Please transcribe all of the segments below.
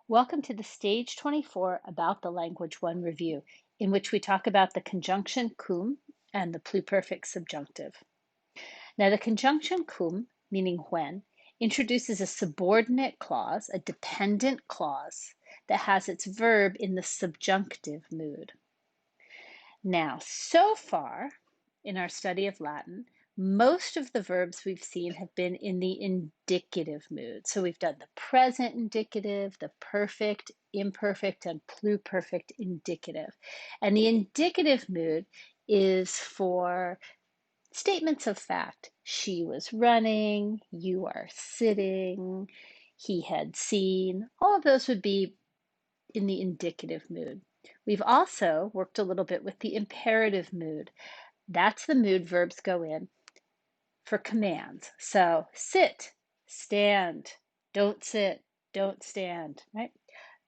Welcome to the Stage 24 About the Language 1 review, in which we talk about the conjunction cum and the pluperfect subjunctive. Now, the conjunction cum, meaning when, introduces a subordinate clause, a dependent clause, that has its verb in the subjunctive mood. Now, so far in our study of Latin, most of the verbs we've seen have been in the indicative mood. So we've done the present indicative, the perfect, imperfect, and pluperfect indicative. And the indicative mood is for statements of fact. She was running, you are sitting, he had seen. All of those would be in the indicative mood. We've also worked a little bit with the imperative mood. That's the mood verbs go in for commands. So sit, stand, don't sit, don't stand, right?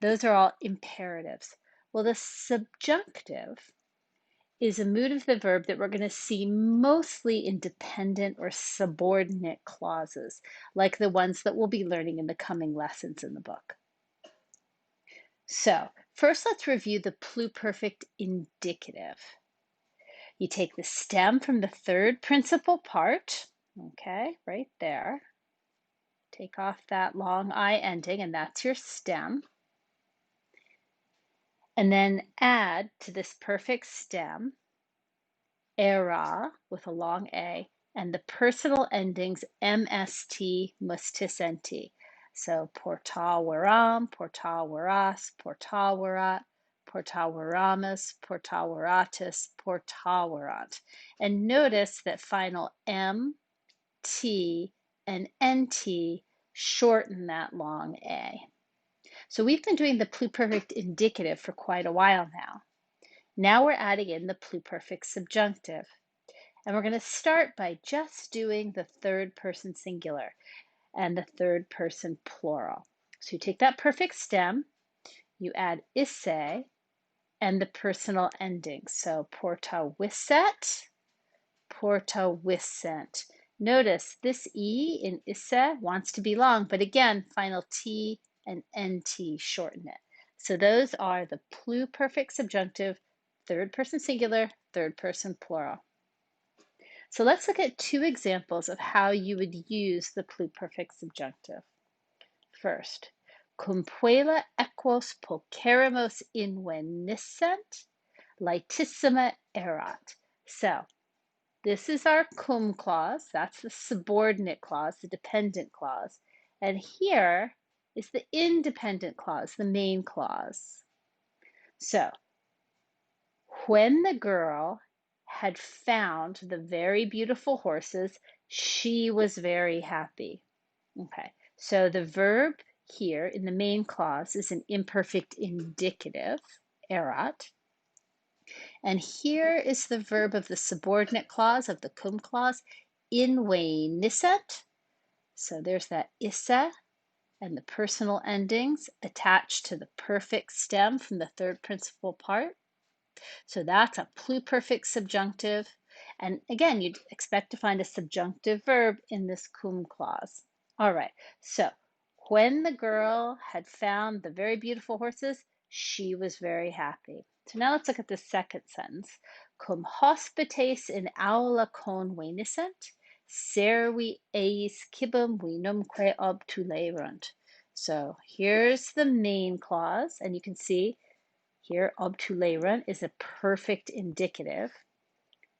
Those are all imperatives. Well, the subjunctive is a mood of the verb that we're going to see mostly in dependent or subordinate clauses, like the ones that we'll be learning in the coming lessons in the book. So first, let's review the pluperfect indicative. You take the stem from the third principal part, okay, right there. Take off that long I ending, and that's your stem. And then add to this perfect stem, era, with a long A, and the personal endings MST, musticenti. So portaveram, portaveras, portaverat, portaveramus, portaveratus, portaverant. And notice that final M, T, and NT shorten that long A. So we've been doing the pluperfect indicative for quite a while now. Now we're adding in the pluperfect subjunctive. And we're going to start by just doing the third person singular and the third person plural. So you take that perfect stem, you add isse and the personal endings. So portavisset, portaviscent. Notice this E in isse wants to be long, but again, final T and NT shorten it. So those are the pluperfect subjunctive, third person singular, third person plural. So let's look at two examples of how you would use the pluperfect subjunctive. First, cum puella equos pulcherrimus inveniscent, laetissima erat. So this is our cum clause. That's the subordinate clause, the dependent clause. And here is the independent clause, the main clause. So when the girl had found the very beautiful horses, she was very happy. Okay, so the verb here in the main clause is an imperfect indicative, erat. And here is the verb of the subordinate clause of the cum clause, inveniscent. So there's that isse and the personal endings attached to the perfect stem from the third principal part. So that's a pluperfect subjunctive. And again, you'd expect to find a subjunctive verb in this cum clause. All right, so when the girl had found the very beautiful horses, she was very happy. So now let's look at the second sentence. Cum hospites in aula conveniscent, servi eis cibum vinumque obtulerunt. So here's the main clause, and you can see here, obtulerunt is a perfect indicative.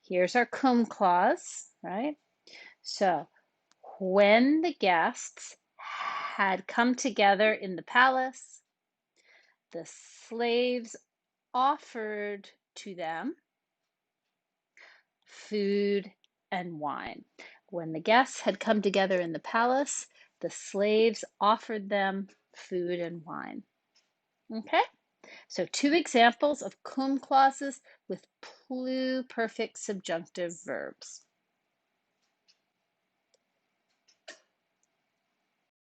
Here's our cum clause, right? So when the guests had come together in the palace, the slaves offered to them food and wine. When the guests had come together in the palace, the slaves offered them food and wine. Okay? So two examples of cum clauses with pluperfect subjunctive verbs.